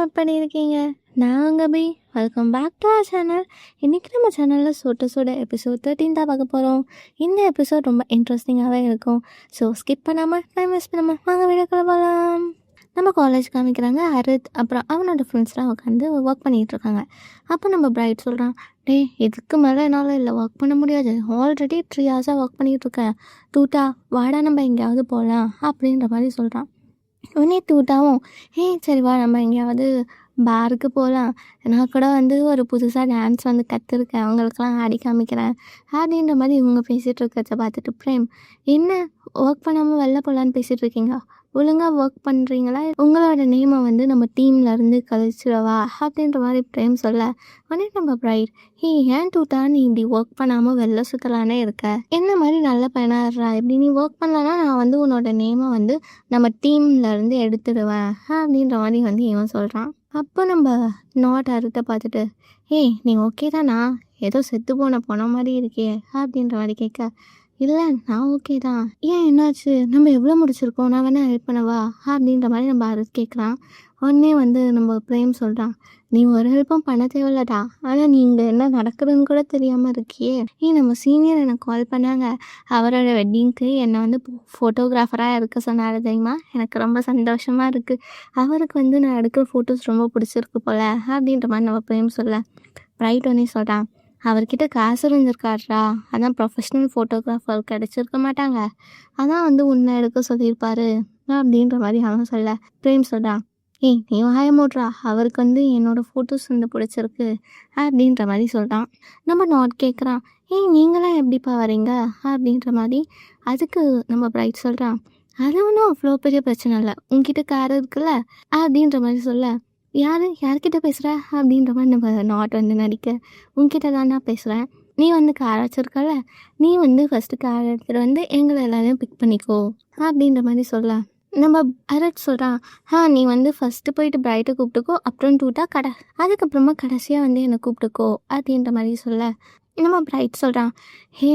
எப்படி இருக்கீங்க? நான் உங்கள் பி. Welcome back to our channel. இன்றைக்கி நம்ம சேனலில் சுட எபிசோட் 13 தான் பார்க்க போகிறோம். இந்த எபிசோட் ரொம்ப இன்ட்ரெஸ்டிங்காகவே இருக்கும். ஸோ ஸ்கிப் பண்ணாமல் டைம் வேஸ்ட் பண்ணாமல் வாங்க வீடியோக்குள்ள போகலாம். நம்ம காலேஜ் காமிக்கிறாங்க. ஹரித் அப்புறம் அவனோட ஃப்ரெண்ட்ஸ்லாம் உட்காந்து ஒர்க் பண்ணிகிட்ருக்காங்க. அப்போ நம்ம பிரைட் சொல்கிறான், இதுக்கு மேலே என்னால் இல்லை ஒர்க் பண்ண முடியாது, ஆல்ரெடி 3 ஹவர்ஸாக ஒர்க் பண்ணிகிட்ருக்கேன். டூட்டா வாடா நம்ம எங்கேயாவது போகலாம் அப்படின்ற மாதிரி சொல்கிறான். உடனே டூட்டாவும் சரி வா நம்ம எங்கேயாவது பாருக்கு போகலாம், நான் கூட ஒரு புதுசாக டான்ஸ் கற்றுருக்கேன், அவங்களுக்கெல்லாம் ஆடி காமிக்கிறேன் அப்படின்ற மாதிரி இவங்க பேசிகிட்டு இருக்கிறத பார்த்துட்டு பிரேம், என்ன ஒர்க் பண்ணாமல் வெளில போகலான்னு பேசிகிட்டு இருக்கீங்க, ஒழுங்காக ஒர்க் பண்ணுறீங்களா, உங்களோட நேமை நம்ம டீம்லேருந்து கழிச்சிடவா அப்படின்ற மாதிரி பிரேம் சொல்ல, உடனே நம்ம பிரைட், ஏன் டூட்டா நீ இப்படி ஒர்க் பண்ணாமல் வெளில சுற்றலானே இருக்க, என்ன மாதிரி நல்ல பையனாடுறா, இப்படி நீ ஒர்க் பண்ணலன்னா நான் உன்னோட நேமை நம்ம டீம்லேருந்து எடுத்துடுவேன் அப்படின்ற மாதிரி இவன் சொல்கிறான். அப்போ நம்ம நாட் அறுத்த பார்த்துட்டு, நீ ஓகே தானா, ஏதோ செத்து போன மாதிரி இருக்கே அப்படின்ற மாதிரி கேட்க, இல்லை நான் ஓகே தான், ஏன் என்னாச்சு, நம்ம எவ்வளோ முடிச்சிருக்கோம், நான் வேணா ஹெல்ப் பண்ணவா அப்படின்ற மாதிரி நம்ம அறுத்து கேட்குறான். உடனே நம்ம பிரேம் சொல்கிறான், நீ ஒரு ஹெல்ப்பும் பண்ண தேவையில்லடா, ஆனால் நீ இங்கே என்ன நடக்குதுன்னு கூட தெரியாமல் இருக்கியே, நம்ம சீனியர் எனக்கு கால் பண்ணாங்க, அவரோட வெட்டிங்க்கு என்னை ஃபோட்டோகிராஃபராக இருக்க சொன்னார் தெரியுமா, எனக்கு ரொம்ப சந்தோஷமாக இருக்குது, அவருக்கு நான் எடுக்கிற ஃபோட்டோஸ் ரொம்ப பிடிச்சிருக்கு போல் அப்படின்ற மாதிரி நம்ம பிரேம் சொல்ல, பிரைட் ஒன்னே சொல்கிறான், அவர்கிட்ட காசு இருந்திருக்காருடா, அதான் ப்ரொஃபஷ்னல் ஃபோட்டோகிராஃபர் கிடச்சிருக்க மாட்டாங்க, அதான் உன்னை எடுக்க சொல்லியிருப்பாரு அப்படின்ற மாதிரி அவன் சொல்ல, பிரேம் சொல்கிறான், நீ வாயமோட்றா, அவருக்கு என்னோடய ஃபோட்டோஸ் பிடிச்சிருக்கு அப்படின்ற மாதிரி சொல்கிறான். நம்ம நாட் கேட்குறான், நீங்களாம் எப்படிப்பா வரீங்க அப்படின்ற மாதிரி. அதுக்கு நம்ம பிரைட் சொல்கிறான், அது ஒன்றும் அவ்வளோ பெரிய பிரச்சனை இல்லை, உங்ககிட்ட கார் இருக்குல்ல அப்படின்ற மாதிரி சொல்ல, யார்கிட்ட பேசுகிற அப்படின்ற மாதிரி நம்ம நாட் நடிக்க, உங்ககிட்ட தான் நான் பேசுகிறேன், நீ கார் வச்சுருக்கல, நீ ஃபஸ்ட்டு கார் எடுத்துகிட்டு எங்களை எல்லாரையும் பிக் பண்ணிக்கோ அப்படின்ற மாதிரி சொல்ல, நம்ம அரட் சொல்கிறான், நீ ஃபஸ்ட்டு போயிட்டு பிரைட்டை கூப்பிட்டுக்கோ, அப்புறம் டூட்டா அதுக்கப்புறமா கடைசியாக என்னை கூப்பிட்டுக்கோ அப்படின்ற மாதிரி சொல்ல, நம்ம பிரைட் சொல்கிறான்,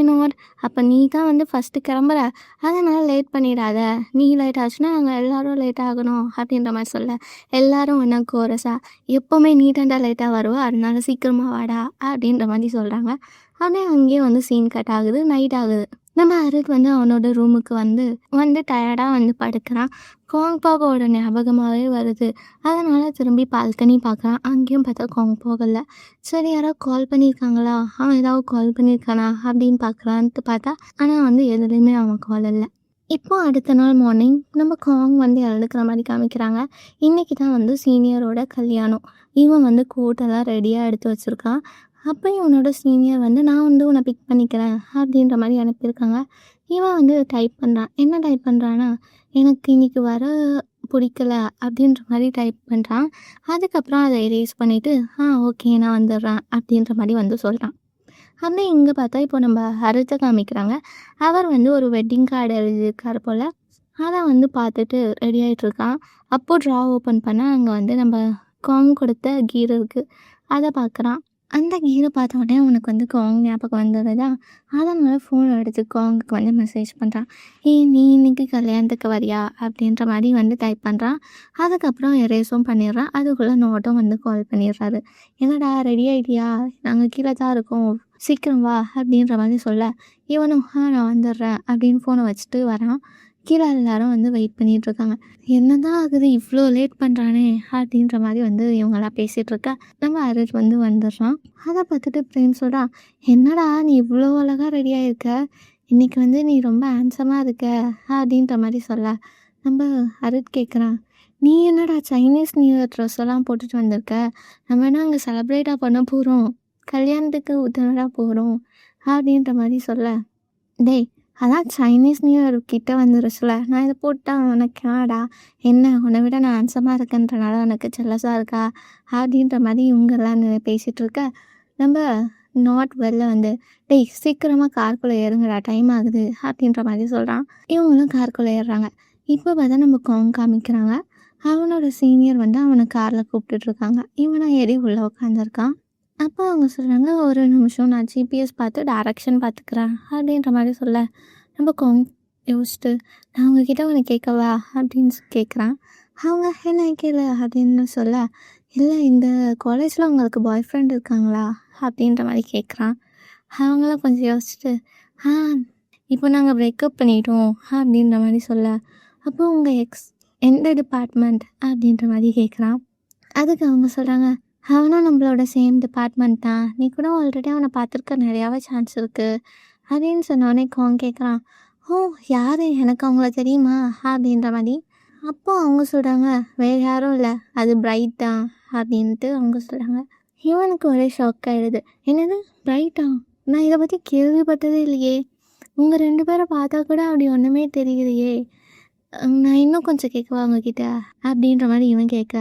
நாட், அப்போ நீ தான் ஃபஸ்ட்டு கிளம்புற, அதனால் லேட் பண்ணிடாத, நீ லேட் ஆச்சுன்னா நாங்கள் எல்லோரும் லேட் ஆகணும் அப்படின்ற மாதிரி சொல்ல, எல்லோரும் ஒன்றா கோரஸா, எப்போவுமே நீ தாண்டா லேட்டாக வருவோம், அதனால சீக்கிரமாக வாடா அப்படின்ற மாதிரி சொல்கிறாங்க. அப்படியே அங்கேயே சீன் கட் ஆகுது, நைட் ஆகுது. நம்ம அருத் அவனோட ரூமுக்கு டயர்டாக படுக்கிறான். காங்பாகோட ஞாபகமாகவே வருது, அதனால் திரும்பி பால்கனி பார்க்குறான். அங்கேயும் பார்த்தா காங்பாகல. சரி யாராவது கால் பண்ணியிருக்காங்களா, அவன் ஏதாவது கால் பண்ணியிருக்கானா அப்படின்னு பார்க்குறான்ட்டு பார்த்தா, ஆனால் எதுலேயுமே அவன் கால் இல்லை. இப்போ அடுத்த நாள் மார்னிங் நம்ம காங் எழுதுக்கிற மாதிரி காமிக்கிறாங்க. இன்றைக்கி தான் சீனியரோட கல்யாணம். இவன் கோட்டெல்லாம் ரெடியாக எடுத்து வச்சுருக்கான். அப்போ இவனோட சீனியர் நான் உன்னை பிக் பண்ணிக்கிறேன் அப்படின்ற மாதிரி அனுப்பியிருக்காங்க. இவன் டைப் பண்ணுறான். என்ன டைப் பண்ணுறான்னா, எனக்கு இன்றைக்கி வர பிடிக்கல அப்படின்ற மாதிரி டைப் பண்ணுறான். அதுக்கப்புறம் அதை எரேஸ் பண்ணிவிட்டு ஓகே நான் வந்துடுறேன் அப்படின்ற மாதிரி சொல்கிறான். அப்படியே இங்கே பார்த்தா இப்போ நம்ம ஹரித்தை காமிக்கிறாங்க. அவர் ஒரு வெட்டிங் கார்டு எழுதியிருக்காரு போல். அதை பார்த்துட்டு ரெடி ஆகிட்டுருக்கான். அப்போது ட்ரா ஓப்பன் பண்ணால் அங்கே நம்ம காங் கொடுத்த கீர் இருக்குது, அதை பார்க்குறான். அந்த கீரை பார்த்த உடனே அவனுக்கு காங் ஞாபகம் வந்துடுதா, அதனால் ஃபோன் எடுத்து காங்குக்கு மெசேஜ் பண்ணுறான். நீ இன்னைக்கு கல்யாணத்துக்கு வரியா அப்படின்ற மாதிரி டைப் பண்ணுறான். அதுக்கப்புறம் எரேஸும் பண்ணிடுறான். அதுக்குள்ளே நோட்டும் கால் பண்ணிடுறாரு. என்னடா ரெடி ஆகிட்டியா, நாங்கள் கீழே தான் இருக்கோம், சீக்கிரம் வா அப்படின்ற மாதிரி சொல்ல, இவனும் நான் வந்துடுறேன் அப்படின்னு ஃபோனை வச்சுட்டு வரான். கீழே எல்லாரும் வெயிட் பண்ணிகிட்ருக்காங்க. என்ன தான் ஆகுது, இவ்வளோ லேட் பண்ணுறானே அப்படின்ற மாதிரி இவங்களாம் பேசிகிட்ருக்க நம்ம அருட் வந்துடுறான். அதை பார்த்துட்டு பிரேம் சொல்கிறான், என்னடா நீ இவ்வளோ அழகாக ரெடியாக இருக்க, இன்றைக்கி நீ ரொம்ப ஹேண்ட்ஸமாக இருக்க அப்படின்ற மாதிரி சொல்ல, நம்ம அருட் கேட்குறான், நீ என்னடா சைனீஸ் நியூ இயர் ட்ரெஸ் எல்லாம் போட்டுட்டு வந்திருக்க, நம்ம என்ன அங்கே செலப்ரேட்டாக பண்ண போகிறோம், கல்யாணத்துக்கு உத்தனடாக போகிறோம் அப்படின்ற மாதிரி சொல்ல, அதான் சைனீஸ் நியூ இயர் கிட்ட வந்துருச்சுல, நான் இதை போட்டா உனக்கு என்னடா, என்ன உன்னை விட நான் ஹேண்ட்ஸமாக இருக்கேன்றனால உனக்கு ஜெலஸாக இருக்கா அப்படின்ற மாதிரி இவங்கெல்லாம் பேசிகிட்டு இருக்க, நம்ம நாட் வெளில சீக்கிரமாக கார்க்குள்ளே ஏறுங்கடா, டைம் ஆகுது அப்படின்ற மாதிரி சொல்கிறான். இவங்களும் கார்க்குள்ளே ஏறுறாங்க. இப்போ பார்த்தா நம்ம காங் காமிக்கிறாங்க. அவனோட சீனியர் அவனை காரில் கூப்பிட்டுட்ருக்காங்க. இவனை ஏறி உள்ளே உட்காந்துருக்கான். அப்போ அவங்க சொல்கிறாங்க, ஒரு நிமிஷம் நான் ஜிபிஎஸ் பார்த்து டைரக்ஷன் பார்த்துக்கிறேன் அப்படின்ற மாதிரி சொல்ல, நம்ம யோசிச்சுட்டு, நான் உங்ககிட்ட ஒன்று கேட்கவா அப்படின்னு கேட்குறான். அவங்க என்ன கேளு அப்படின்னு சொல்ல, இல்லை இந்த காலேஜில் உங்களுக்கு பாய் ஃப்ரெண்ட் இருக்காங்களா அப்படின்ற மாதிரி கேட்குறான். அவங்களும் கொஞ்சம் யோசிச்சுட்டு, ஆ இப்போ நாங்கள் பிரேக்கப் பண்ணிட்டோம் அப்படின்ற மாதிரி சொல்ல, அப்போ உங்கள் எக்ஸ் எந்த டிபார்ட்மெண்ட் அப்படின்ற மாதிரி கேட்குறான். அதுக்கு அவங்க சொல்கிறாங்க, அவனும் நம்மளோட சேம் டிபார்ட்மெண்ட் தான், நீ கூட ஆல்ரெடி அவனை பார்த்துருக்க நிறையாவே சான்ஸ் இருக்குது அப்படின்னு சொன்னோடனே அவங்க கேட்குறான், ஓ யார் எனக்கு அவங்கள தெரியுமா அப்படின்ற மாதிரி. அப்போ அவங்க சொல்கிறாங்க, வேறு யாரும் இல்லை, அது பிரைட் தான் அப்படின்ட்டு அவங்க சொல்கிறாங்க. இவனுக்கு ஒரே ஷாக் ஆகிடுது. என்னது பிரைட்டா? நான் இதை பற்றி கேள்விப்பட்டதே இல்லையே, உங்கள் 2 பேரை பார்த்தா கூட அப்படி ஒன்றுமே தெரியலையே, நான் இன்னும் கொஞ்சம் கேட்கவா அவங்கக்கிட்ட அப்படின்ற மாதிரி இவன் கேட்க,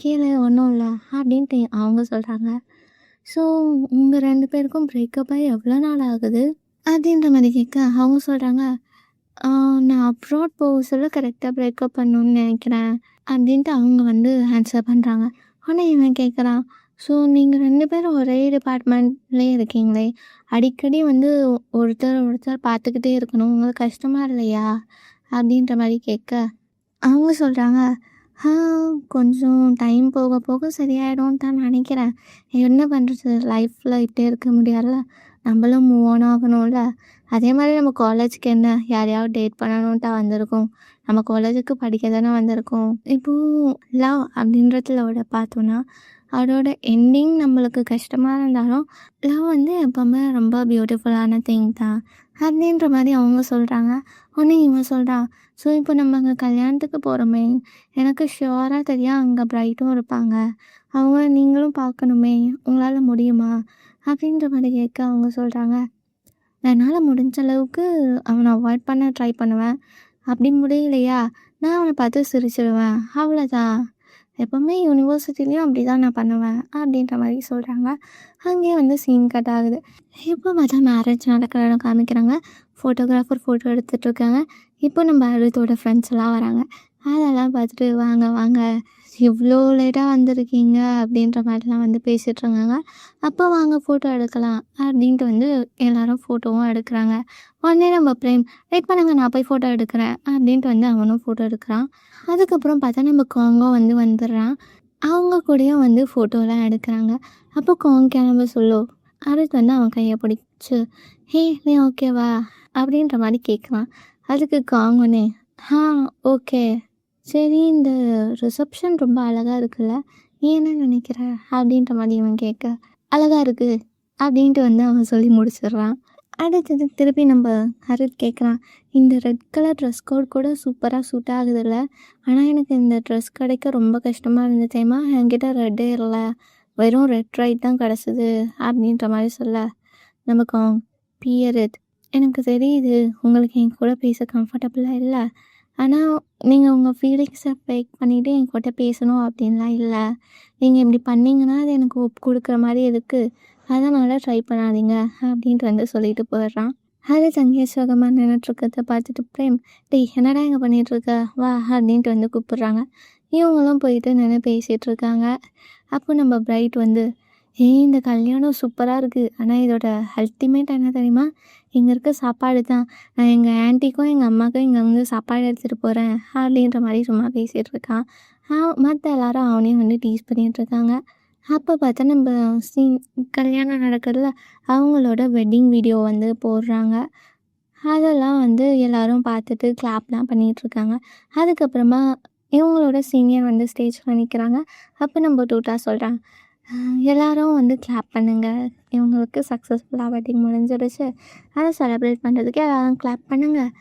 கேளு ஒன்றும் இல்லை அப்படின்ட்டு அவங்க சொல்கிறாங்க. ஸோ உங்கள் 2 பேருக்கும் பிரேக்கப் ஆகி எவ்வளோ நாள் ஆகுது அப்படின்ற மாதிரி கேட்க அவங்க சொல்கிறாங்க, நான் அப்ராட் போக சொல்ல கரெக்டாக பிரேக்கப் பண்ணணும்னு நினைக்கிறேன் அப்படின்ட்டு அவங்க வந்து ஆன்சர் பண்ணுறாங்க. ஆனால் இவன் கேட்குறான், ஸோ நீங்கள் 2 பேரும் ஒரே டிபார்ட்மெண்ட்லேயே இருக்கீங்களே, அடிக்கடி வந்து ஒருத்தர் பார்த்துக்கிட்டே இருக்கணும், உங்களுக்கு கஷ்டமாக இல்லையா அப்படின்ற மாதிரி கேட்க அவங்க சொல்கிறாங்க, கொஞ்சம் டைம் போக போக சரியாயிடும்னு தான் நினைக்கிறேன், என்ன பண்ணுறது, லைஃப்பில் இப்படியே இருக்க முடியாதுல்ல, நம்மளும் மூவ் ஆன் ஆகணும்ல, அதே மாதிரி நம்ம காலேஜுக்கு என்ன யாரையாவது டேட் பண்ணணுன்ட்டா வந்திருக்கோம், நம்ம காலேஜுக்கு படிக்க தானே வந்திருக்கோம். இப்போது லவ் அப்படின்றதுல பார்த்தோன்னா அதோட எண்டிங் நம்மளுக்கு கஷ்டமாக இருந்தாலும் லவ் வந்து எப்போவுமே ரொம்ப பியூட்டிஃபுல்லான திங் தான் அப்படின்ற மாதிரி அவங்க சொல்கிறாங்க. ஒன்று இவன் சொல்கிறான், ஸோ இப்போ நம்ம அங்கே கல்யாணத்துக்கு போகிறோமே, எனக்கு ஷியோராக தெரியும் அங்கே பிரைட்டும் இருப்பாங்க, அவங்க நீங்களும் பார்க்கணுமே, உங்களால் முடியுமா அப்படின்ற மாதிரி கேட்க அவங்க சொல்கிறாங்க, என்னால் முடிஞ்ச அளவுக்கு அவனை அவாய்ட் பண்ண ட்ரை பண்ணுவேன், அப்படி முடியலையா நான் அவனை பார்த்து சிரிச்சிடுவேன், அவ்வளோதான், எப்போவுமே யூனிவர்சிட்டிலையும் அப்படி தான் நான் பண்ணுவேன் அப்படின்ற மாதிரி சொல்கிறாங்க. அங்கேயே வந்து சீன் கட் ஆகுது. இப்போ பார்த்தா மேரேஜ் நடக்கிற இடம் காமிக்கிறாங்க. ஃபோட்டோகிராஃபர் ஃபோட்டோ எடுத்துகிட்டு இருக்காங்க. இப்போ நம்ம அழுத்தோட ஃப்ரெண்ட்ஸ் எல்லாம் வராங்க. அதெல்லாம் பார்த்துட்டு வாங்க வாங்க இவ்வளோ லேட்டாக வந்திருக்கீங்க அப்படின்ற மாதிரிலாம் வந்து பேசிகிட்டு இருக்காங்க. அப்போ வாங்க ஃபோட்டோ எடுக்கலாம் அப்படின்ட்டு வந்து எல்லோரும் ஃபோட்டோவும் எடுக்கிறாங்க. உடனே நம்ம பிரேம் வெயிட் பண்ணுங்க நான் போய் ஃபோட்டோ எடுக்கிறேன் அப்படின்ட்டு வந்து அவனும் ஃபோட்டோ எடுக்கிறான். அதுக்கப்புறம் பார்த்தா நம்ம காங்கோ வந்து வந்துடுறான். அவங்க கூடயும் வந்து ஃபோட்டோலாம் எடுக்கிறாங்க. அப்போ காங் கிளம்ப சொல்லோ அடுத்து வந்து அவன் கையை பிடிச்சி, ஹே நீ ஓகேவா அப்படின்ற மாதிரி கேட்குறான். அதுக்கு காங் ஒன்னே, ஓகே சரி, இந்த ரிசப்ஷன் ரொம்ப அழகாக இருக்குல்ல, நீ என்ன நினைக்கிற அப்படின்ற மாதிரி இவன் கேட்க, அழகாக இருக்குது அப்படின்ட்டு வந்து அவன் சொல்லி முடிச்சிடுறான். அடுத்தது திருப்பி நம்ம ஹரித் கேட்குறான், இந்த ரெட் கலர் ட்ரெஸ் கோட் கூட சூப்பராக சூட் ஆகுதுல்ல, ஆனால் எனக்கு இந்த ட்ரெஸ் கிடைக்க ரொம்ப கஷ்டமாக இருந்தது தெரியுமா, என்கிட்ட ரெட்டே இல்லை, வெறும் ரெட் ரைட் தான் கிடச்சிது அப்படின்ற மாதிரி சொல்ல, நமக்கு பியரித் எனக்கு தெரியுது உங்களுக்கு என் கூட பேச கம்ஃபர்டபுளாக இல்லை, ஆனால் நீங்கள் உங்கள் ஃபீலிங்ஸை ஃபேக் பண்ணிவிட்டு என் கூட பேசணும் அப்படின்லாம் இல்லை, நீங்கள் இப்படி பண்ணிங்கன்னா அது எனக்கு ஒப்பு கொடுக்குற மாதிரி இருக்குது, அதனால் ட்ரை பண்ணாதீங்க அப்படின்ட்டு வந்து சொல்லிட்டு போயிடுறான். அது தங்கிய சுகமாக நின்றுட்டுருக்கிறத பார்த்துட்டு பிரேம், டேய் என்னடா இங்கே பண்ணிகிட்ருக்க வா அப்படின்ட்டு வந்து கூப்பிட்றாங்க. இவங்களும் போயிட்டு நின்று பேசிகிட்டு இருக்காங்க. அப்போ நம்ம பிரைட் வந்து, இந்த கல்யாணம் சூப்பராக இருக்குது, ஆனால் இதோட அல்டிமேட் என்ன தெரியுமா, இங்கே இருக்க சாப்பாடு தான், நான் எங்கள் ஆன்ட்டிக்கும் எங்கள் அம்மாவுக்கும் இங்கே வந்து சாப்பாடு எடுத்துகிட்டு போகிறேன் அப்படின்ற மாதிரி சும்மா பேசிகிட்டு இருக்கான். மற்ற எல்லாரும் அவனையும் வந்து டீஸ் பண்ணிகிட்டு இருக்காங்க. அப்போ பார்த்தா நம்ம கல்யாணம் நடக்கிறதுல அவங்களோட வெட்டிங் வீடியோ வந்து போடுறாங்க. அதெல்லாம் வந்து எல்லோரும் பார்த்துட்டு கிளாப்லாம் பண்ணிகிட்ருக்காங்க. அதுக்கப்புறமா இவங்களோட சீனியர் வந்து ஸ்டேஜில் நிற்கிறாங்க. அப்போ நம்ம டூட்டா சொல்கிறாங்க, எல்லோரும் வந்து கிளாப் பண்ணுங்கள், இவங்களுக்கு சக்ஸஸ்ஃபுல்லாக வெட்டிங் முடிஞ்சிடுச்சு, அதை செலிப்ரேட் பண்ணுறதுக்கு எல்லோரும் கிளாப் பண்ணுங்கள்.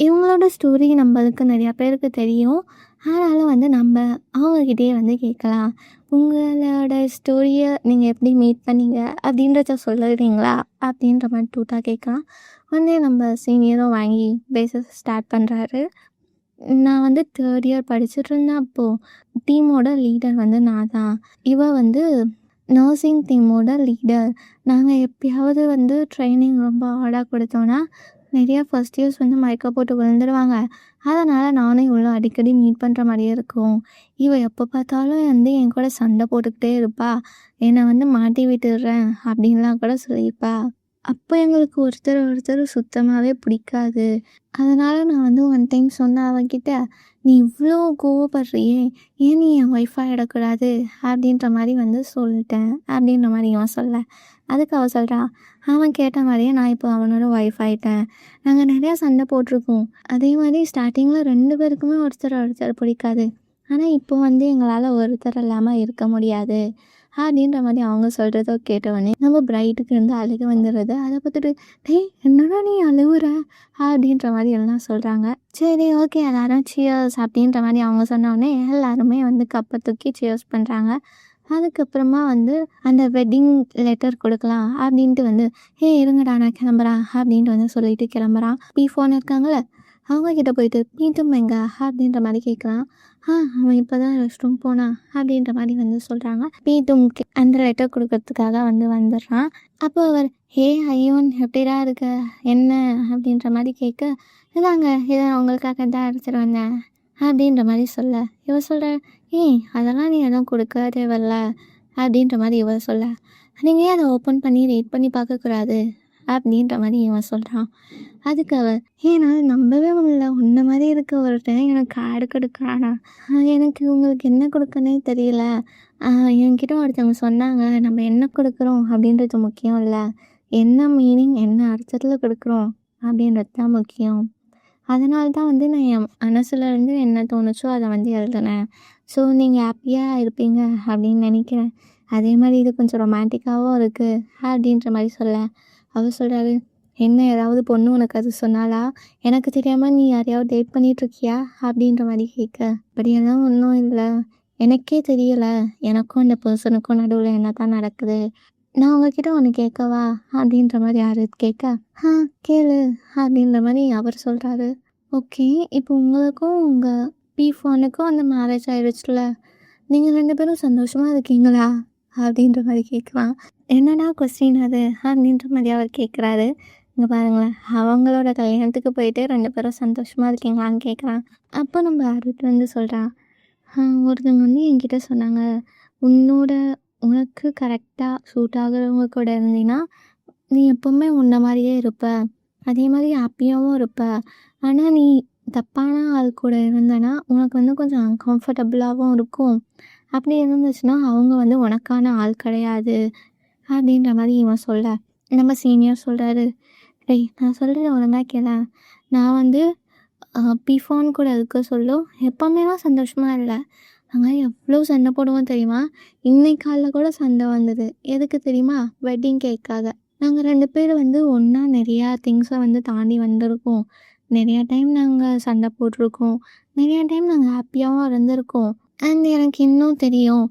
இவங்களோட ஸ்டோரி நம்மளுக்கு நிறையா பேருக்கு தெரியும், ஆனாலும் வந்து நம்ம அவங்கக்கிட்டே வந்து கேட்கலாம், உங்களோட ஸ்டோரியை நீங்கள் எப்படி மீட் பண்ணீங்க அப்படின்றத சொல்லுறீங்களா அப்படின்ற மாதிரி டூட்டாக கேட்கலாம். உடனே நம்ம சீனியரும் வாங்கி பேச ஸ்டார்ட் பண்ணுறாரு. நான் வந்து 3rd இயர் படிச்சுட்டு இருந்தேன். அப்போது டீமோட லீடர் வந்து நான் தான். வந்து நர்சிங் டீமோட லீடர். நாங்கள் எப்பயாவது வந்து ட்ரைனிங் ரொம்ப ஹார்டாக கொடுத்தோன்னா நிறையா ஃபர்ஸ்ட் இயர்ஸ் வந்து மயக்க போட்டு விழுந்துடுவாங்க. அதனால் நானும் இவ்வளோ அடிக்கடி மீட் பண்ணுற மாதிரியே இருக்கும். எப்போ பார்த்தாலும் வந்து என் கூட சண்டை போட்டுக்கிட்டே இருப்பா, என்னை வந்து மாட்டி விட்டுடுறேன் அப்படின்லாம் கூட சொல்லியிருப்பா. அப்போ எங்களுக்கு ஒருத்தர் ஒருத்தர் சுத்தமாகவே பிடிக்காது. அதனால் நான் வந்து ஒன் டைம் சொன்னேன் அவன்கிட்ட, "நீ இவ்வளோ கோவப்படுறியே, ஏன் நீ என் ஒய்ஃப் ஆயிடக்கூடாது?" அப்படின்ற மாரி வந்து சொல்லிட்டேன். அப்படின்ற மாரி இவன் சொல்ல. அதுக்கு அவ சொல்றா, "அவன் கேட்ட மாரியே நான் இப்போ அவனோட ஒய்ஃப் ஆயிட்டேன். நாங்க நெறையா சண்டை போட்டிருக்கோம். அதே மாரி ஸ்டார்ட்டிங்கில 2 பேருக்குமே ஒருத்தர் ஒருத்தர் பிடிக்காது. ஆனா இப்போ வந்து எங்களால ஒருத்தர் இல்லாம இருக்க முடியாது." அப்படின்ற மாரி அவங்க சொல்கிறத கேட்டவுடனே நம்ம பிரைட்டுக்கு வந்து அழுக வந்துடுது. அதை பார்த்துட்டு, "டேய் என்னடா நீ அழுவுற?" அப்படின்ற மாரி எல்லாம் சொல்கிறாங்க. சரி ஓகே எல்லாரும் சியர்ஸ் அப்படின்ற மாரி அவங்க சொன்னோடனே எல்லாருமே வந்து கப்பை தூக்கி சியர்ஸ் பண்ணுறாங்க. அதுக்கப்புறமா வந்து அந்த வெட்டிங் லெட்டர் கொடுக்கலாம் அப்படின்ட்டு வந்து, இருங்கடா நான் கிளம்புறேன்" அப்படின்ட்டு வந்து சொல்லிட்டு கிளம்புறான். ஃபோன் இருக்காங்கல்ல, அவங்க கிட்ட போயிட்டு "பீட்டும் எங்க?" அப்படின்ற மாரி கேட்குறான். அவன் இப்போ தான் ரெஸ்ட் ரூம் போனான்" அப்படின்ற மாரி வந்து சொல்கிறாங்க. பீட்டும்க்கு அந்த லெட்டர் கொடுக்கறதுக்காக வந்து வந்துடுறான். அப்போ அவர், ஐயோன் எப்படிடா இருக்க? என்ன?" அப்படின்ற மாரி கேட்க, "இதாங்க இதை நான் உங்களுக்காக தான் எடுத்துகிட்டு வந்தேன்" அப்படின்ற மாரி சொல்ல, இவ சொல்கிறா, அதெல்லாம் நீ எதுவும் கொடுக்க தேவையில்ல" அப்படின்ற மாரி இவ சொல்ல, "நீங்கள் ஏன் அதை ஓப்பன் பண்ணி ரீட் பண்ணி பார்க்கக்கூடாது?" அப்படின்ற மாரி இவன் சொல்கிறான். அதுக்கு அவ, என்னால் நம்பவே முடியல, உன்ன மாரி இருக்க ஒருத்தன் எனக்கு கார்டு கொடுக்குறானா? எனக்கு உங்களுக்கு என்ன கொடுக்கனே தெரியல. என்கிட்ட ஒருத்தவங்க சொன்னாங்க, நம்ம என்ன கொடுக்குறோம் அப்படின்றது முக்கியம் இல்ல. என்ன மீனிங், என்ன அர்த்தத்தில் கொடுக்குறோம் அப்படின்றது தான் முக்கியம். அதனால தான் வந்து நான் என் மனசுலேருந்து என்ன தோணுச்சோ அதை வந்து எழுதினேன். ஸோ நீங்கள் ஹாப்பியாக இருப்பீங்க அப்படின்னு நினைக்கிறேன். அதே மாதிரி இது கொஞ்சம் ரொமான்டிக்காகவும் இருக்குது அப்படின்ற மாதிரி சொல்ல, அவர் சொல்கிறாரு, "என்ன ஏதாவது பொண்ணு உனக்கு அது சொன்னாலா? எனக்கு தெரியாமல் நீ யாரையாவது டேட் பண்ணிகிட்ருக்கியா?" அப்படின்ற மாதிரி கேட்க, "அப்படியெல்லாம் ஒன்றும் இல்லை. எனக்கே தெரியலை எனக்கும் அந்த பர்சனுக்கும் நடுவில் என்ன தான் நடக்குது. நான் உங்ககிட்ட ஒன்று கேட்கவா?" அப்படின்ற மாதிரி யார் கேட்க, "ஆ கேளு" அப்படின்ற மாதிரி அவர் சொல்கிறாரு. ஓகே. இப்போ உங்களுக்கும் உங்கள் ஃபோனுக்கும் அந்த மேரேஜ் ஆயிடுச்சுல. நீங்கள் 2 பேரும் சந்தோஷமா இருக்கீங்களா? அப்படின்ற மாரி கேட்கலாம். என்னடா கொஸ்டின் அது? அப்படின்ற மாரி அவர் கேட்குறாரு. இங்க பாருங்களேன், அவங்களோட கல்யாணத்துக்கு போயிட்டு 2 பேரும் சந்தோஷமா இருக்கீங்களான்னு கேட்குறான். அப்போ நம்ம அருட் வந்து சொல்கிறான், ஒருத்தவங்க வந்து என்கிட்ட சொன்னாங்க, உன்னோட உனக்கு கரெக்டாக சூட் ஆகுறவங்க கூட இருந்தீன்னா, நீ எப்பவுமே உன்ன மாரியே இருப்ப. அதே மாரி ஹாப்பியாவும் இருப்ப. ஆனா, நீ தப்பான ஆள் கூட இருந்தனா, உனக்கு வந்து கொஞ்சம் அன்கம்ஃபர்டபுளாவும் இருக்கும். அப்படி இருந்துச்சுன்னா, அவங்க வந்து உனக்கான ஆள் கிடையாது. அப்படின்ற மாரி இவன் சொல்ல, நம்ம சீனியர் சொல்றாரு, "டேய் நான் சொல்றத ஒழுங்கா கேளேன். நான் வந்து ஃபோன் கூட இருக்க சொல்ல எப்பவுமேலாம் சந்தோஷமா இல்ல. நாங்க எவ்வளோ சண்டை போடுவோம் தெரியுமா? இன்னைக்கு காலைல கூட சண்டை வந்தது. எதுக்கு தெரியுமா? வெட்டிங் கேக்காக. நாங்க 2 பேரும் வந்து ஒண்ணா நெறையா திங்ஸ வந்து தாண்டி வந்திருக்கோம். நெறையா டைம் நாங்க சண்டை போட்டிருக்கோம். நெறையா டைம் நாங்க ஹாப்பியாவும் இருந்திருக்கோம். அண்ட் எனக்கு இன்னும் தெரியும்.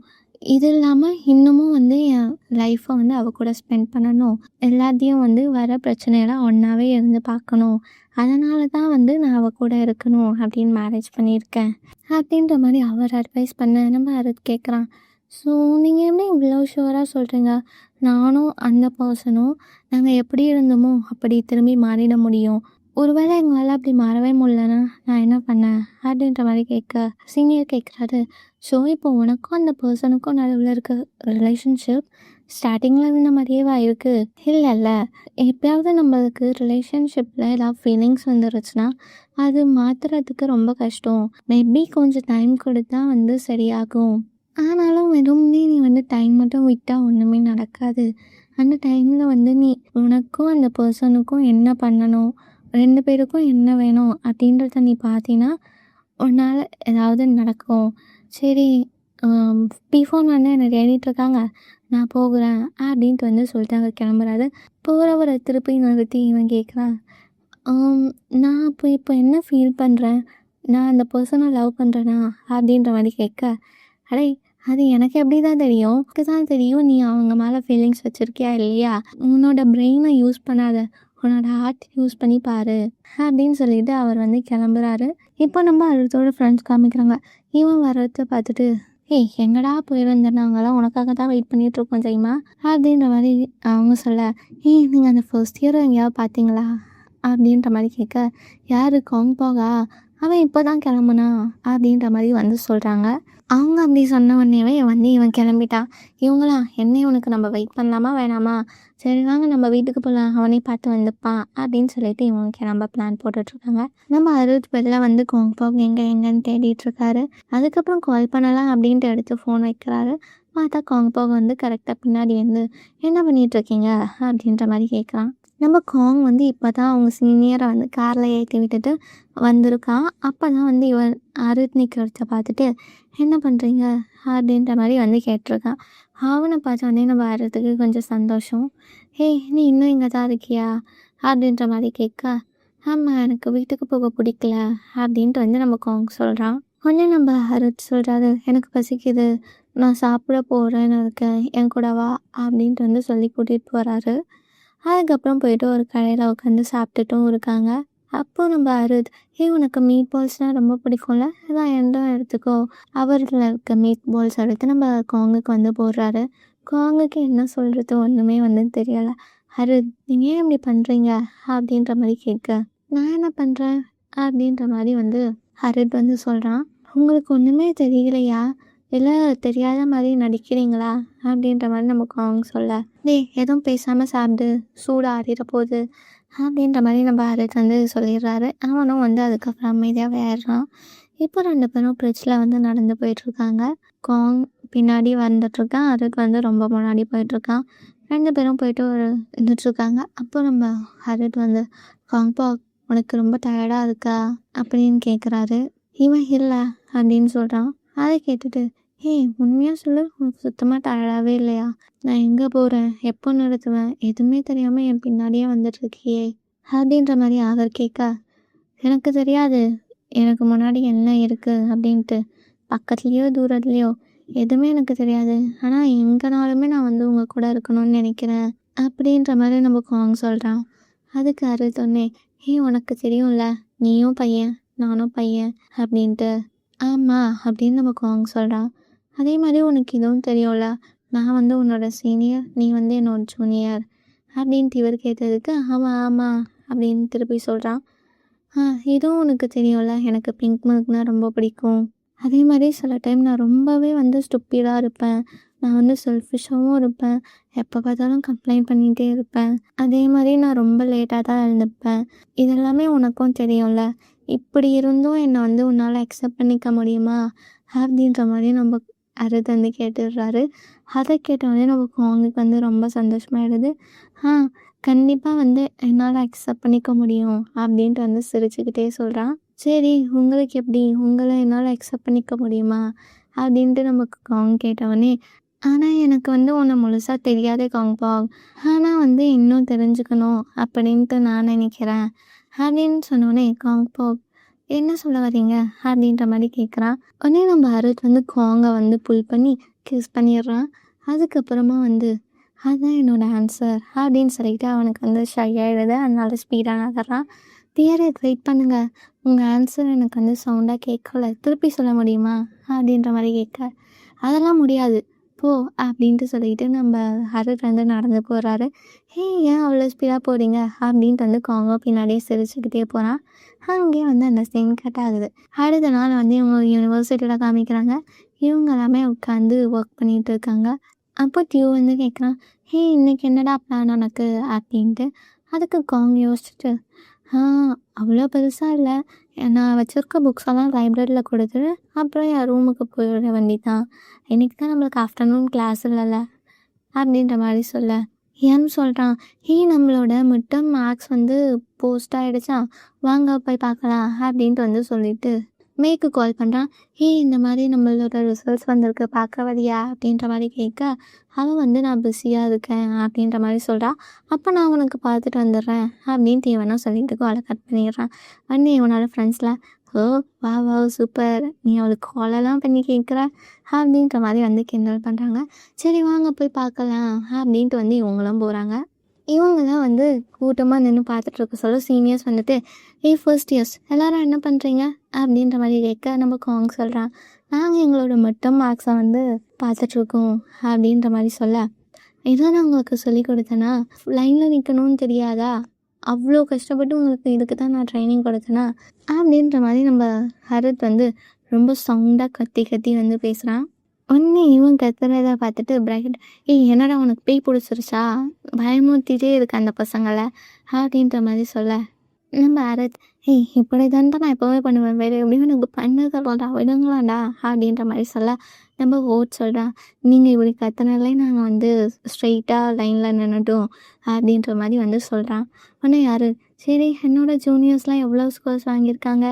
இது இல்லாம இன்னமும் வந்து என் லைஃப்ப வந்து அவ கூட ஸ்பெண்ட் பண்ணணும். எல்லாத்தையும் வந்து வர பிரச்சனையெல்லாம் ஒண்ணாவே இருந்து பார்க்கணும். அதனால தான் வந்து நான் அவ கூட இருக்கணும் அப்படின்னு மேரேஜ் பண்ணியிருக்கேன். அப்படின்ற மாரி அவர் அட்வைஸ் பண்ண நம்ம அருட் கேட்குறான். ஸோ நீங்கள் எப்படி இவ்வளோ ஷுவராக சொல்கிறீங்க? நானும் அந்த பர்சனும் நாங்கள் எப்படி இருந்தோமோ அப்படி திரும்பி மாறிட முடியும். ஒருவேளை எங்களால் அப்படி மாறவே முடியலன்னா நான் என்ன பண்ணேன்? அப்படின்ற மாதிரி கேட்க சீனியர் கேட்குறாரு. ஸோ இப்போ உனக்கும் அந்த பர்சனுக்கும் நடுவில் இருக்க ரிலேஷன்ஷிப் ஸ்டார்டிங்கில் இருந்த மாதிரியேவா இருக்குது? இல்லைல்ல. எப்பயாவது நம்மளுக்கு ரிலேஷன்ஷிப்பில் ஏதாவது ஃபீலிங்ஸ் வந்துருச்சுன்னா அது மாற்றுறதுக்கு ரொம்ப கஷ்டம். மேபி கொஞ்சம் டைம் கொடுத்தா வந்து சரியாகும். ஆனாலும் வெறுமனே நீ வந்து டைம் மட்டும் விட்டால் ஒன்றுமே நடக்காது. அந்த டைமில் வந்து நீ உனக்கும் அந்த பர்சனுக்கும் என்ன பண்ணணும், 2 பேருக்கும் என்ன வேணும் அப்படின்றத நீ பார்த்தீன்னா, உன்னால் ஏதாவது நடக்கும். சரி, ஃபோன் வந்து என்ன தேடிட்டுருக்காங்க, நான் போகிறேன் அப்படின்ட்டு வந்து சொல்லிட்டு அவர் கிளம்புறாரு. போகிறவரை திருப்பி நிறுத்தி இவன் கேட்குறான், நான் இப்போ என்ன ஃபீல் பண்ணுறேன்? நான் அந்த பர்சனை லவ் பண்ணுறேனா? அப்படின்ற மாதிரி கேட்க, அடே அது எனக்கு எப்படி தான் தெரியும்? எனக்கு தான் தெரியும் நீ அவங்க மேலே ஃபீலிங்ஸ் வச்சுருக்கியா இல்லையா? உன்னோட பிரெயினை யூஸ் பண்ணாத, உன்னோட ஹார்ட் யூஸ் பண்ணி பாரு அப்படின்னு சொல்லிட்டு அவர் வந்து கிளம்புறாரு. இப்போ நம்ம அடுத்தோட ஃப்ரெண்ட்ஸ் காமிக்கிறாங்க. இவன் வர்றத பார்த்துட்டு, எங்கடா போயிருந்த நாங்களாம் உனக்காக தான் வெயிட் பண்ணிகிட்ருக்கோம் தெரியுமா? அப்படின்ற மாதிரி அவங்க சொல்ல, நீங்கள் அந்த ஃபர்ஸ்ட் இயர் எங்கேயாவது பார்த்தீங்களா? அப்படின்ற மாதிரி கேட்க, யார் காங்பாகா? அவன் இப்போ தான் கிளம்புனா அப்படின்ற மாதிரி வந்து சொல்கிறாங்க. அவங்க அப்படி சொன்ன உடனேவே வந்து இவன் கிளம்பிட்டான். இவங்களாம் என்ன இவனுக்கு நம்ம வெயிட் பண்ணலாமா வேணாமா, சரி வாங்க நம்ம வீட்டுக்கு போகலாம், அவனே பார்த்து வந்துப்பான் அப்படின்னு சொல்லிட்டு இவங்க கிளம்ப பிளான் போட்டுட்ருக்காங்க. நம்ம அருட் வெளில வந்து கோங்பாக் எங்கேன்னு தேடிட்டுருக்காரு. அதுக்கப்புறம் கால் பண்ணலாம் அப்படின்ட்டு எடுத்து ஃபோன் வைக்கிறாரு. பார்த்தா காங்பாக் வந்து கரெக்டாக பின்னாடி வந்து என்ன பண்ணிகிட்ருக்கீங்க அப்படின்ற மாதிரி கேட்குறான். நம்ம காங் வந்து இப்போ தான் அவங்க சீனியரை வந்து காரில் ஏற்றி விட்டுட்டு வந்திருக்கான். அப்போ தான் வந்து இவன் அருத் நிற்கிறத பார்த்துட்டு என்ன பண்ணுறீங்க அப்படின்ற மாதிரி வந்து கேட்டிருக்கான். அவனை பார்த்தோன்னே நம்ம அருத்துக்கு கொஞ்சம் சந்தோஷம். ஏய் நீ இன்னும் இங்கே தான் இருக்கியா அப்படின்ற மாதிரி கேட்க, ஆமாம் எனக்கு வீட்டுக்கு போக பிடிக்கல அப்படின்ட்டு வந்து நம்ம காங் சொல்கிறான். உடனே நம்ம அருத் சொல்கிறாரு, எனக்கு பசிக்குது, நான் சாப்பிட போகிறேன்னு இருக்கேன், என் கூட வா அப்படின்ட்டு வந்து சொல்லி கூட்டிகிட்டு போகிறாரு. அதுக்கப்புறம் போயிட்டு ஒரு கடையில் உட்காந்து சாப்பிட்டுட்டும் இருக்காங்க. அப்போது நம்ம அருத், உனக்கு மீட் பால்ஸ்னால் ரொம்ப பிடிக்கும்ல, அதான் எல்லாம் எடுத்துக்கோ. அவரில் இருக்க மீட் பால்ஸ் எடுத்து நம்ம காங்குக்கு வந்து போடுறாரு. காங்குக்கு என்ன சொல்கிறது ஒன்றுமே வந்து தெரியலை. அருத் நீங்கள் ஏன் இப்படி பண்ணுறீங்க அப்படின்ற மாதிரி கேட்க, நான் என்ன பண்ணுறேன் அப்படின்ற மாதிரி வந்து அருத் வந்து சொல்கிறான். உங்களுக்கு ஒன்றுமே தெரியலையா, இல்லை தெரியாத மாதிரி நடிக்கிறீங்களா அப்படின்ற மாதிரி நம்ம காங் சொல்ல, எதுவும் பேசாமல் சாப்பிடு, சூடு ஆறிட போகுது அப்படின்ற மாதிரி நம்ம அருத் வந்து சொல்லிடுறாரு. அவனும் வந்து அதுக்கப்புறம் அமைதியாக வேறுறான். இப்போ 2 பேரும் ஃப்ரிட்ஜில் வந்து நடந்து போயிட்டுருக்காங்க. காங் பின்னாடி வந்துட்டுருக்கான், அருத் வந்து ரொம்ப முன்னாடி போயிட்டுருக்கான். 2 பேரும் போயிட்டு இருந்துட்டுருக்காங்க. அப்போ நம்ம அருத் வந்து, காங்பாக் உனக்கு ரொம்ப டயர்டாக இருக்கா அப்படின்னு கேட்குறாரு. இவன் இல்லை அப்படின்னு சொல்கிறான். அதை கேட்டுட்டு, உண்மையாக சொல்லு, உனக்கு சுத்தமாக டயர்டாகவே இல்லையா, நான் எங்கே போகிறேன், எப்போ நிறுத்துவேன், எதுவுமே தெரியாமல் என் பின்னாடியே வந்துட்டுருக்கியே அப்படின்ற மாதிரி அவர் கேட்க, எனக்கு தெரியாது எனக்கு முன்னாடி என்ன இருக்குது அப்படின்ட்டு, பக்கத்துலேயோ தூரத்துலேயோ எதுவுமே எனக்கு தெரியாது, ஆனால் எங்கேனாலுமே நான் வந்து உங்கள் கூட இருக்கணும்னு நினைக்கிறேன் அப்படின்ற மாதிரி நம்ம காங் சொல்கிறான். அதுக்கு அருத்தொன்னே, உனக்கு தெரியும்ல, நீயும் பையன் நானும் பையன் அப்படின்ட்டு. ஆமாம் அப்படின்னு நம்ம காங் சொல்கிறான். அதே மாதிரி உனக்கு இதுவும் தெரியும்ல, நான் வந்து உன்னோட சீனியர், நீ வந்து என்னோட ஜூனியர் அப்படின்ட்டு இவர் கேட்டதுக்கு, ஆமாம் ஆமாம் அப்படின்னு திருப்பி சொல்கிறான். இதுவும் உனக்கு தெரியும்ல, எனக்கு பிங்க் மில்க்னால் ரொம்ப பிடிக்கும். அதே மாதிரி சில டைம் நான் ரொம்பவே வந்து ஸ்டூப்பிடாக இருப்பேன், நான் வந்து செல்ஃபிஷாகவும் இருப்பேன், எப்போ பார்த்தாலும் கம்ப்ளைண்ட் பண்ணிகிட்டே இருப்பேன், அதே மாதிரி நான் ரொம்ப லேட்டாக தான் எழுந்துப்பேன், இதெல்லாமே உனக்கும் தெரியும்ல, இப்படி இருந்தும் என்னை வந்து உன்னால் அக்செப்ட் பண்ணிக்க முடியுமா அப்படின்ற மாதிரி நம்ம அருத் வந்து கேட்டுடுறாரு. அதை கேட்டோடனே நம்ம காங்குக்கு வந்து ரொம்ப சந்தோஷமாயிடுது. கண்டிப்பாக வந்து என்னால் அக்செப்ட் பண்ணிக்க முடியும் அப்படின்ட்டு வந்து சிரிச்சுக்கிட்டே சொல்கிறான். சரி உங்களுக்கு எப்படி, உங்களை என்னால் அக்செப்ட் பண்ணிக்க முடியுமா அப்படின்ட்டு நமக்கு காங் கேட்டவொடனே, ஆனால் எனக்கு வந்து உன்னை முழுசாக தெரியாத காங்பாக், ஆனால் வந்து இன்னும் தெரிஞ்சுக்கணும் அப்படின்ட்டு நான் நினைக்கிறேன் அப்படின்னு சொன்னோடனே, காங்பாக் என்ன சொல்ல வரீங்க அப்படின்ற மாதிரி கேட்குறான். உடனே நம்ம அருத் வந்து காங்கை வந்து புல் பண்ணி கிஸ் பண்ணிடுறான். அதுக்கப்புறமா வந்து, அதுதான் என்னோடய ஆன்சர் அப்படின்னு சொல்லிட்டு அவனுக்கு வந்து ஷை ஆகிடுது. அதனால ஸ்பீடாக நகர்றான். தியரேட் வெயிட் பண்ணுங்கள், உங்கள் ஆன்சர் எனக்கு வந்து சவுண்டாக கேட்கல, திருப்பி சொல்ல முடியுமா அப்படின்ற மாதிரி கேட்க, அதெல்லாம் முடியாது போ அப்படின்ட்டு சொல்லிட்டு நம்ம அருட் வந்து நடந்து போகிறாரு. ஏன் அவ்வளோ ஸ்பீடாக போகிறீங்க அப்படின்ட்டு வந்து காங்கோ பின்னாடியே சிரிச்சுக்கிட்டே போகிறான். அங்கேயே வந்து அந்த சீன் கட் ஆகுது. அடுத்த நாள் வந்து இவங்க யூனிவர்சிட்டியில் காமிக்கிறாங்க. இவங்க எல்லாமே உட்காந்து ஒர்க் பண்ணிகிட்டு இருக்காங்க. அப்போ டியூ வந்து கேட்குறான், இன்றைக்கி என்னடா பிளான் உனக்கு அப்படின்ட்டு. அதுக்கு காங் யோசிச்சுட்டு, அவ்வளோ பெருசாக இல்லை, நான் வச்சுருக்க புக்ஸெல்லாம் லைப்ரரியில் கொடுத்துட்டு அப்புறம் என் ரூமுக்கு போயிட வேண்டி தான், இன்றைக்கி தான் நம்மளுக்கு ஆஃப்டர்நூன் கிளாஸ் இல்லைல்ல அப்படின்ற மாதிரி சொல்ல, ஏன்னு சொல்கிறான், நம்மளோட மிட் டேர்ம் மேக்ஸ் வந்து போஸ்ட் ஆகிடுச்சா, வாங்க போய் பார்க்கலாம் அப்படின்ட்டு வந்து சொல்லிவிட்டு மேய்க்கு கால் பண்ணுறான். இந்த மாதிரி நம்மளோட ரிசல்ட்ஸ் வந்திருக்கு, பார்க்க வரியா அப்படின்ற மாதிரி கேட்க, அவன் வந்து நான் பிஸியாக இருக்கேன் அப்படின்ற மாதிரி சொல்கிறான். அப்போ நான் உனக்கு பார்த்துட்டு வந்துடுறேன் அப்படின்ட்டு இவனும் சொல்லிட்டு காலை கட் பண்ணிடுறான். உடனே இவனோட ஃப்ரெண்ட்ஸில், ஓ வா வா சூப்பர், நீ அவளுக்கு காலெல்லாம் பண்ணி கேட்குற அப்படின்ற மாதிரி வந்து கிண்டல் பண்ணுறாங்க. சரி வாங்க போய் பார்க்கலாம் அப்படின்ட்டு வந்து இவங்களும் போகிறாங்க. இவங்கெல்லாம் வந்து கூட்டமாக நின்று பார்த்துட்ருக்க சொல்ல சீனியர்ஸ் வந்துட்டு, ஃபர்ஸ்ட் இயர்ஸ் எல்லோரும் என்ன பண்ணுறீங்க அப்படின்ற மாதிரி கேட்க, நம்ம காங் சொல்கிறான், நாங்கள் எங்களோட மிட்டம் மார்க்ஸை வந்து பார்த்துட்ருக்கோம் அப்படின்ற மாதிரி சொல்ல, இதை நான் உங்களுக்கு சொல்லி கொடுத்தேன்னா லைனில் நிற்கணும்னு தெரியாதா அவ்வளோ கஷ்டப்பட்டு உங்களுக்கு இதுக்கு தான் நான் ட்ரைனிங் கொடுத்தேனா அப்படின்ற மாதிரி நம்ம ஹரத் வந்து ரொம்ப சவுண்டாக கத்தி கத்தி வந்து பேசுகிறான். உடனே இவன் கத்துறத பார்த்துட்டு பிரைட், ஏய் என்னடா உனக்கு பேய் பிடிச்சிருச்சா, பயமுறுத்திட்டே இருக்கு அந்த பசங்களை அப்படின்ற மாதிரி சொல்ல, நம்ம அரத், ஏய் இப்படி தான்டா நான் எப்போவுமே பண்ணுவேன், வேறு எப்படியும் எனக்கு பண்ணதா விடுங்களாண்டா அப்படின்ற மாதிரி சொல்ல, நம்ம ஓட் சொல்கிறான், நீங்கள் இப்படி கத்துனாலே நாங்கள் வந்து ஸ்ட்ரெயிட்டாக லைனில் நின்றுட்டோம் அப்படின்ற மாதிரி வந்து சொல்கிறான். உடனே யார், சரி என்னோட ஜூனியர்ஸ்லாம் எவ்வளோ ஸ்கோர்ஸ் வாங்கியிருக்காங்க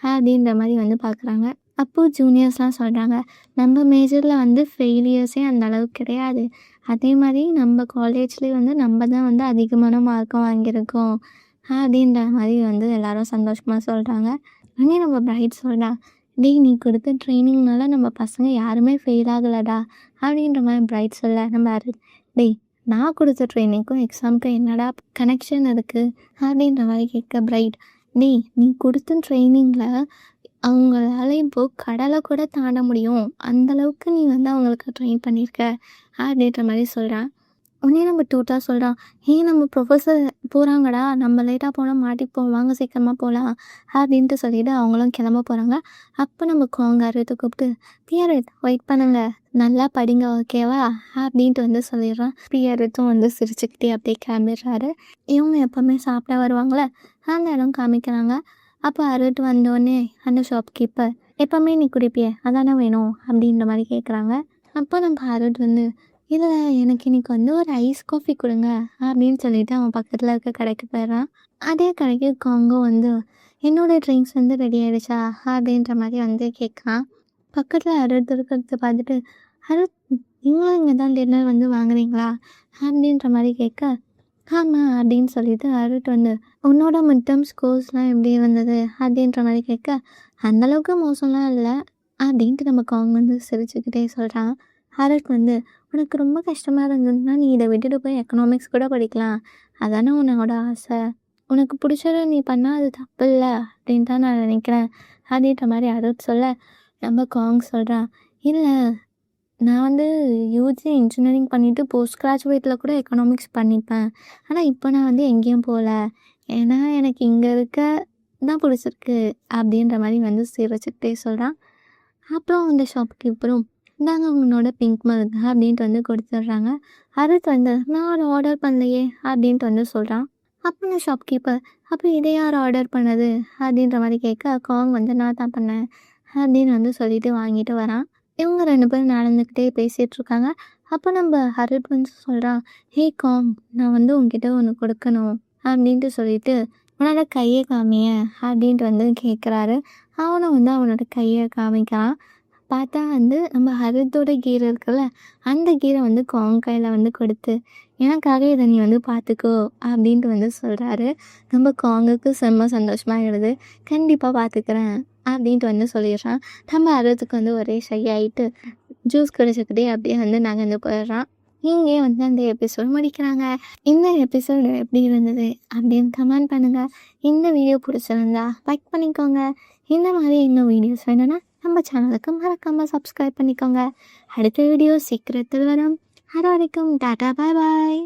அப்படின்ற மாதிரி வந்து பார்க்குறாங்க. அப்போது ஜூனியர்ஸ்லாம் சொல்கிறாங்க, நம்ம மேஜரில் வந்து ஃபெயிலியர்ஸே அந்த அளவுக்கு கிடையாது, அதே மாதிரி நம்ம காலேஜ்லேயே வந்து நம்ம தான் வந்து அதிகமான மார்க்கும் வாங்கியிருக்கோம் அப்படின்ற மாதிரி வந்து எல்லாரும் சந்தோஷமாக சொல்கிறாங்க. உடனே நம்ம பிரைட் சொல்கிறா, டேய் நீ கொடுத்த ட்ரைனிங்னால நம்ம பசங்க யாருமே ஃபெயில் ஆகலடா அப்படின்ற மாதிரி பிரைட் சொல்ல, நம்ம அருள், டேய் நான் கொடுத்த ட்ரைனிங்க்கும் எக்ஸாமுக்கும் என்னடா கனெக்ஷன் இருக்குது அப்படின்ற மாதிரி கேட்க பிரைட், டேய் நீ கொடுத்த ட்ரைனிங்கில் அவங்களால இப்போது கடலை கூட தாண்ட முடியும், அந்தளவுக்கு நீ வந்து அவங்களுக்கு ட்ரெயின் பண்ணியிருக்க அப்படின்ற மாதிரி சொல்கிறான். உடனே நம்ம டூட்டாக சொல்கிறான், ஏன் நம்ம ப்ரொஃபஸர் போகிறாங்கடா, நம்ம லேட்டாக போனால் மாட்டிப்போம், வாங்க சீக்கிரமாக போகலாம் அப்படின்ட்டு சொல்லிவிட்டு அவங்களும் கிளம்ப போகிறாங்க. அப்போ நம்ம கோங்காரத்தை கூப்பிட்டு, பியரட் வெயிட் பண்ணுங்க, நல்லா படிங்க ஓகேவா அப்படின்ட்டு வந்து சொல்லிடுறான். பியரத்தும் வந்து சிரிச்சுக்கிட்டே அப்படியே கிளம்பிடுறாரு. இவங்க எப்போவுமே சாப்பிட வருவாங்களே அந்த இடம் காமிக்கிறாங்க. அப்போ அருட் வந்தோடனே அந்த ஷாப்கீப்பர், எப்போவுமே நீ குடிப்பிய அதானே வேணும் அப்படின்ற மாதிரி கேட்குறாங்க. அப்போ நம்ம அருட் வந்து, இல்லை எனக்கு இன்றைக்கி வந்து ஒரு ஐஸ் காஃபி கொடுங்க அப்படின்னு சொல்லிட்டு அவன் பக்கத்தில் இருக்க கடைக்கு போயிடுறான். அதே கடைக்கு காங்கோ வந்து, என்னோடய ட்ரிங்க்ஸ் வந்து ரெடி ஆகிடுச்சா அப்படின்ற மாதிரி வந்து கேட்குறான். பக்கத்தில் அருட் இருக்கிறத பார்த்துட்டு, அருட் நீங்களும் இங்கே தான் டின்னர் வந்து வாங்குறீங்களா அப்படின்ற மாதிரி கேட்க, ஆமாம் அப்படின்னு சொல்லிட்டு அருட் வந்து, உன்னோட மிட்டம் ஸ்கோர்ஸ்லாம் எப்படி இருந்தது அப்படின்ற மாதிரி கேட்க, அந்தளவுக்கு மோசம்லாம் இல்லை அப்படின்ட்டு நம்ம காங் வந்து சிரிச்சுக்கிட்டே சொல்கிறான். அருட் வந்து, உனக்கு ரொம்ப கஷ்டமாக இருந்ததுன்னா நீ இதை விட்டுட்டு போய் எக்கனாமிக்ஸ் கூட படிக்கலாம், அதானே உன்னோட ஆசை, உனக்கு பிடிச்சத நீ பண்ணால் அது தப்பு இல்லை அப்படின்னு தான் நான் நினைக்கிறேன் அப்படின்ற மாதிரி அருட் சொல்ல, நம்ம காங் சொல்கிறான், இல்லை நான் வந்து யூஜி இன்ஜினியரிங் பண்ணிவிட்டு போஸ்ட் கிராஜுவேட்டில் கூட எக்கனாமிக்ஸ் பண்ணிப்பேன், ஆனால் இப்போ நான் வந்து எங்கேயும் போகல, ஏன்னா எனக்கு இங்கே இருக்க தான் பிடிச்சிருக்கு அப்படின்ற மாதிரி வந்து சிரிச்சுக்கிட்டே சொல்கிறான். அப்புறம் அந்த ஷாப்கீப்பரும், இந்தாங்க உங்களோட பிங்க் மல்க் அப்படின்ட்டு வந்து கொடுத்துட்றாங்க. அருட் வந்து, நான் ஒரு ஆர்டர் பண்ணலையே அப்படின்ட்டு வந்து சொல்கிறான். அப்போ அந்த ஷாப்கீப்பர், அப்போ இதை யார் ஆர்டர் பண்ணது அப்படின்ற மாதிரி கேட்க, காங் வந்து நான் தான் பண்ணேன் அப்படின்னு வந்து சொல்லிட்டு வாங்கிட்டு வரான். இவங்க 2 பேரும் நடந்துக்கிட்டே பேசிகிட்ருக்காங்க. அப்போ நம்ம அருட் வந்து சொல்கிறான், ஹே காங், நான் வந்து உங்ககிட்ட ஒன்று கொடுக்கணும் அப்படின்ட்டு சொல்லிட்டு, உன்னோட கையை காமிய அப்படின்ட்டு வந்து கேட்குறாரு. அவனும் வந்து அவனோட கையை காமிக்கிறான். பார்த்தா வந்து நம்ம ஹரித்தோட கீரை இருக்குல்ல, அந்த கீரை வந்து காங் கையில் வந்து கொடுத்து, எனக்காக இதை நீ வந்து பார்த்துக்கோ அப்படின்ட்டு வந்து சொல்கிறாரு. நம்ம காங்குக்கு செம்ம சந்தோஷமாகிடுது. கண்டிப்பாக பார்த்துக்கிறேன் அப்படின்ட்டு வந்து சொல்லிடுறான். நம்ம ஹரித்துக்கு வந்து ஒரே ஷை ஆகிட்டு ஜூஸ் குடிச்சிக்கிட்டே அப்படியே வந்து நகர்ந்து போயிடுறான். இங்கே வந்து அந்த எபிசோட் முடிக்கிறாங்க. இந்த எபிசோடு எப்படி இருந்தது அப்படின்னு கமெண்ட் பண்ணுங்கள். இந்த வீடியோ பிடிச்சிருந்தா லைக் பண்ணிக்கோங்க. இந்த மாதிரி இன்னும் வீடியோஸ் வேணும்னா நம்ம சேனலுக்கு மறக்காமல் சப்ஸ்கிரைப் பண்ணிக்கோங்க. அடுத்த வீடியோ சீக்கிரத்தில் வரும். அது வரைக்கும் டாடா பாய் பாய்.